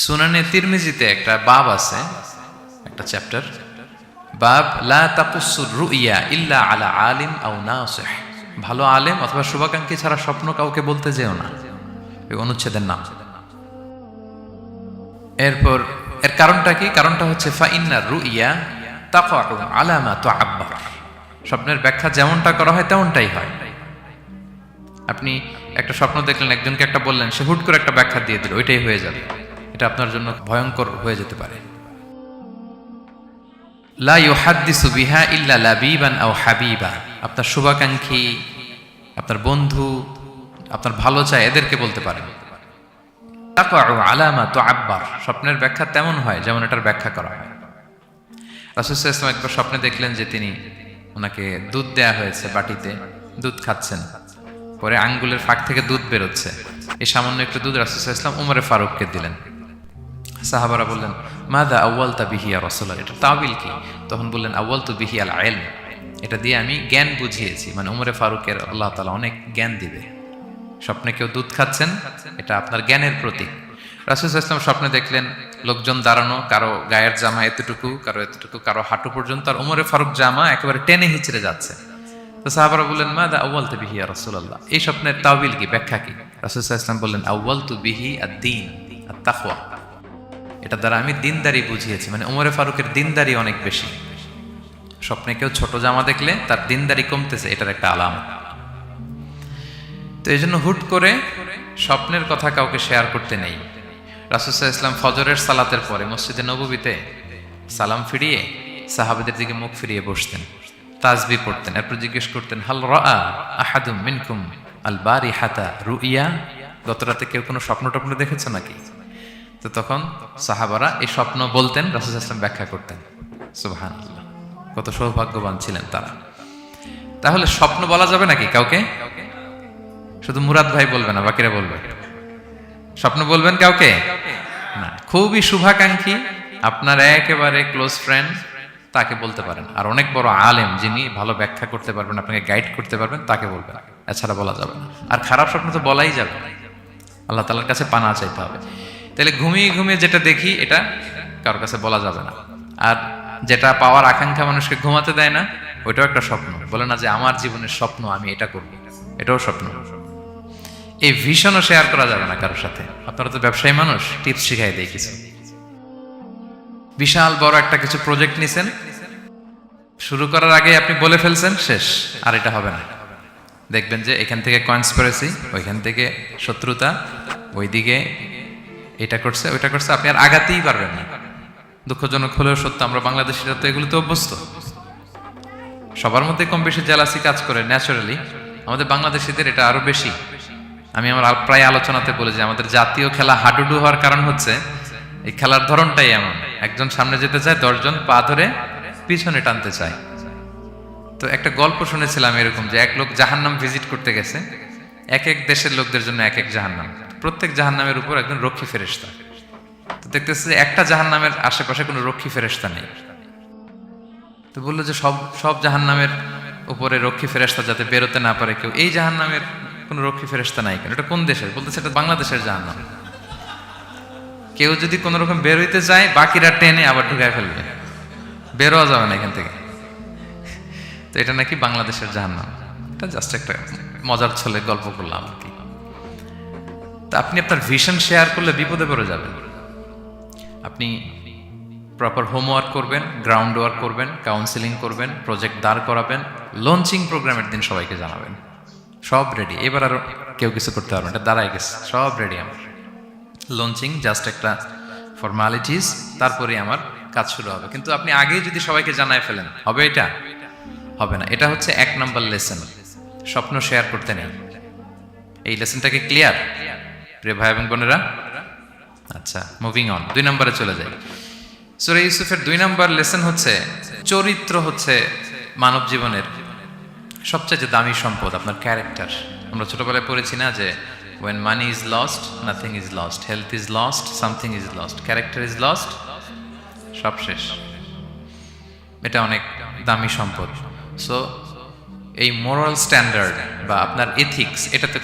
সুনানে তিরমিজিতে একটা বাব আছে, একটা চ্যাপ্টার, বাব লা তাকুসুর রুইয়া ইল্লা আলা আলিম আও নাসিহ। ভালো আলেম অথবা শুভাকাঙ্ক্ষী ছাড়া স্বপ্ন কাউকে বলতে যেও না, এই অনুচ্ছেদের নাম। এরপর এর কারণটা কি? কারণটা হচ্ছে ফা ইন্নার রুইয়া তাকাউ আলা মা তুআব্বার। স্বপ্নের ব্যাখ্যা যেমনটা করা হয় তেমনটাই হয়। আপনি একটা স্বপ্ন দেখলেন, একজনকে একটা বললেন, সে হুট করে একটা ব্যাখ্যা দিয়ে দিল, ওইটাই হয়ে যাবে। এটা আপনার জন্য ভয়ঙ্কর হয়ে যেতে পারে। লা ইউহাদ্দিসু বিহা ইল্লা লাবিবান আও হাবিবা। আপনার শুভাকাঙ্ক্ষী, আপনার বন্ধু, আপনার ভালো চায়, এদেরকে বলতে পারেন। তাকাউ আলা মা তুআব্বার। স্বপ্নের ব্যাখ্যা তেমন হয় যেমন এটার ব্যাখ্যা করা হয়। রাসূল সাল্লাল্লাহু আলাইহি ওয়াসাল্লাম একবার স্বপ্নে দেখলেন যে ওনাকে দুধ দেয়া হয়েছে, বাটিতে দুধ খাচ্ছেন, পরে আঙ্গুলের ফাঁক থেকে দুধ বেরোচ্ছে। এই সামান্য একটু দুধ রাসূল সাল্লাল্লাহু আলাইহি ওয়াসাল্লাম উমরে ফারুককে দিলেন। সাহাবারা বললেন, মাদা আউয়ালতা বিহি ইয়া রাসূলুল্লাহ, এটা তাওয়িল কি? তখন বললেন, আউয়ালতু বিহি আল ইলম, এটা দিয়ে আমি জ্ঞান বুঝিয়েছি। মানে উমরে ফারুকের আল্লাহ তাআলা অনেক জ্ঞান দিবে। স্বপ্নে কেউ দুধ খাচ্ছেন, এটা আপনার জ্ঞানের প্রতীক। রাসূল সাল্লাল্লাহু আলাইহি ওয়াসাল্লাম স্বপ্নে দেখলেন লোকজন দাঁড়ানো, কারো গায়ের জামা এতটুকু, কারো এতটুকু, কারো হাঁটু পর্যন্ত, আর উমরে ফারুক জামা একেবারে টেনে হিচড়ে যাচ্ছে। তো সাহাবারা বললেন, মাদা আউয়ালতু বিহি ইয়া রাসূলুল্লাহ, এই স্বপ্নের তাওয়িল কি, ব্যাখ্যা কি? রাসূল সাল্লাল্লাহু আলাইহি ওয়াসাল্লাম বললেন, আউয়ালতু বিহি আদ-দীন আত-তাকওয়া, এটা দ্বারা আমি দিনদারি বুঝিয়েছি। মানে উমরে ফারুকের দিনদারি অনেক বেশি। স্বপ্নে কেউ ছোট জামা দেখলে তার দিনদারি কমতেছে, এটার একটা আলামত। তো এই জন্য হুট করে স্বপ্নের কথা কাউকে শেয়ার করতে নেই। রাসূল সাল্লাল্লাহু আলাইহি ওয়াসাল্লাম ফজরের সালাতের পরে মসজিদে নববীতে সালাম ফিরিয়ে সাহাবাদের দিকে মুখ ফিরিয়ে বসতেন, তাসবিহ পড়তেন, এরপর জিজ্ঞেস করতেন, হাল রাআ আহাদুম মিনকুম আল বারিহাতা রুইয়া, গত রাতে কেউ কোনো স্বপ্ন টপ্ন দেখেছে নাকি? তো তখন সাহাবারা এই স্বপ্ন বলতেন, রাসূল সাল্লাল্লাহু আলাইহি ওয়াসাল্লাম ব্যাখ্যা করতেন। সুবহানাল্লাহ, কত সৌভাগ্যবান ছিলেন তারা। তাহলে স্বপ্ন বলা যাবে নাকি কাউকে? শুধু মুরাদ ভাই বলবে না, বাকিরা বলবে? স্বপ্ন বলবেন কাউকে না। খুবই শুভাকাঙ্ক্ষী, আপনার একেবারে ক্লোজ ফ্রেন্ড, তাকে বলতে পারেন। আর অনেক বড় আলেম, যিনি ভালো ব্যাখ্যা করতে পারবেন, আপনাকে গাইড করতে পারবেন, তাকে বলবেন। এছাড়া বলা যাবে না। আর খারাপ স্বপ্ন তো বলাই যাবে না, আল্লাহ তাআলার কাছে পানা চাইতে হবে। তাহলে ঘুমিয়ে ঘুমিয়ে যেটা দেখি, এটা কারোর কাছে বলা যাবে না। আর যেটা পাওয়ার আকাঙ্ক্ষা মানুষকে ঘুমাতে দেয় না, ওইটাও একটা স্বপ্ন। বলে না যে আমার জীবনের স্বপ্ন আমি এটা করব, এটাও স্বপ্ন। এই ভিশনও শেয়ার করা যাবে না কারোর সাথে। আপনারা তো ব্যবসায়ী মানুষ, টিপস শিখাই দেয় কিছু। বিশাল বড় একটা কিছু প্রজেক্ট নিছেন, শুরু করার আগে আপনি বলে ফেলছেন, শেষ, আর এটা হবে না। দেখবেন যে এখান থেকে কনস্পিরেসি, ওইখান থেকে শত্রুতা, ওইদিকে এটা করছে, ওইটা করছে, আপনি আর আগাতেই পারবেন না। দুঃখজনক হলেও সত্য, আমরা বাংলাদেশিরা তো এগুলোতে অভ্যস্ত। সবার মধ্যে কম বেশি জেলাসি কাজ করে ন্যাচারালি, আমাদের বাংলাদেশিদের এটা আরো বেশি। আমি আমার প্রায় আলোচনাতে বলি যে আমাদের জাতীয় খেলা হাডুডু হওয়ার কারণ হচ্ছে এই খেলার ধরনটাই এমন। একজন সামনে যেতে চায়, 10 জন পা ধরে পিছনে টানতে চায়। তো একটা গল্প শুনেছিলাম এরকম, যে এক লোক জাহান্নাম ভিজিট করতে গেছে। এক এক দেশের লোকদের জন্য এক এক জাহান্নাম, প্রত্যেক জাহান্নামের উপর একজন রক্ষী ফেরেশতা। তো দেখতেছে যে একটা জাহান্নামের আশেপাশে কোনো রক্ষী ফেরেশতা নেই। তো বললো যে সব জাহান্নামের উপরে রক্ষী ফেরেশতা যাতে বেরোতে না পারে কেউ, এই জাহান্নামের কোনো রক্ষী ফেরেশতা নাই কেন? এটা কোন দেশের? বলতেছে এটা বাংলাদেশের জাহান্নাম। কেউ যদি কোনো রকম বের হইতে যায়, বাকিরা টেনে আবার ঢুকায় ফেলবে, বেরোয়া যাবে না এখান থেকে। তো এটা নাকি বাংলাদেশের জাহান্নাম। এটা জাস্ট একটা মজার ছলে গল্প করলাম আর কি। তা আপনি আপনার ভিশন শেয়ার করলে বিপদে পড়ে যাবেন। আপনি প্রপার হোমওয়ার্ক করবেন, গ্রাউন্ড ওয়ার্ক করবেন, কাউন্সিলিং করবেন, প্রজেক্ট দাঁড় করাবেন, লঞ্চিং প্রোগ্রামের দিন সবাইকে জানাবেন। সব রেডি, এবার আর কেউ কিছু করতে পারবেন, এটা দাঁড়ায় গেছে, সব রেডি আমার। লঞ্চিং জাস্ট একটা ফর্মালিটিস, তারপরে আমার কাজ শুরু হবে। কিন্তু আপনি আগেই যদি সবাইকে জানায় ফেলেন, হবে? এটা হবে না। এটা হচ্ছে 1 নম্বর লেসন, স্বপ্ন শেয়ার করতে নেই। এই লেসনটাকে ক্লিয়ার প্রিয় ভাই এবং বোনেরা? আচ্ছা, মুভিং অন, 2 নম্বরে চলে যাই। সূরা ইউসুফের 2 নম্বর লেসন হচ্ছে চরিত্র হচ্ছে মানব জীবনের সবচেয়ে দামি সম্পদ, আপনার ক্যারেক্টার। আমরা ছোটবেলায় পড়েছি না যে when money is lost, nothing is lost, health is lost, something is lost, character is lost, সব শেষ। এটা অনেক দামি সম্পদ। সো এই মোরাল স্ট্যান্ডার্ড বা আপনার এথিক্স, এটাতে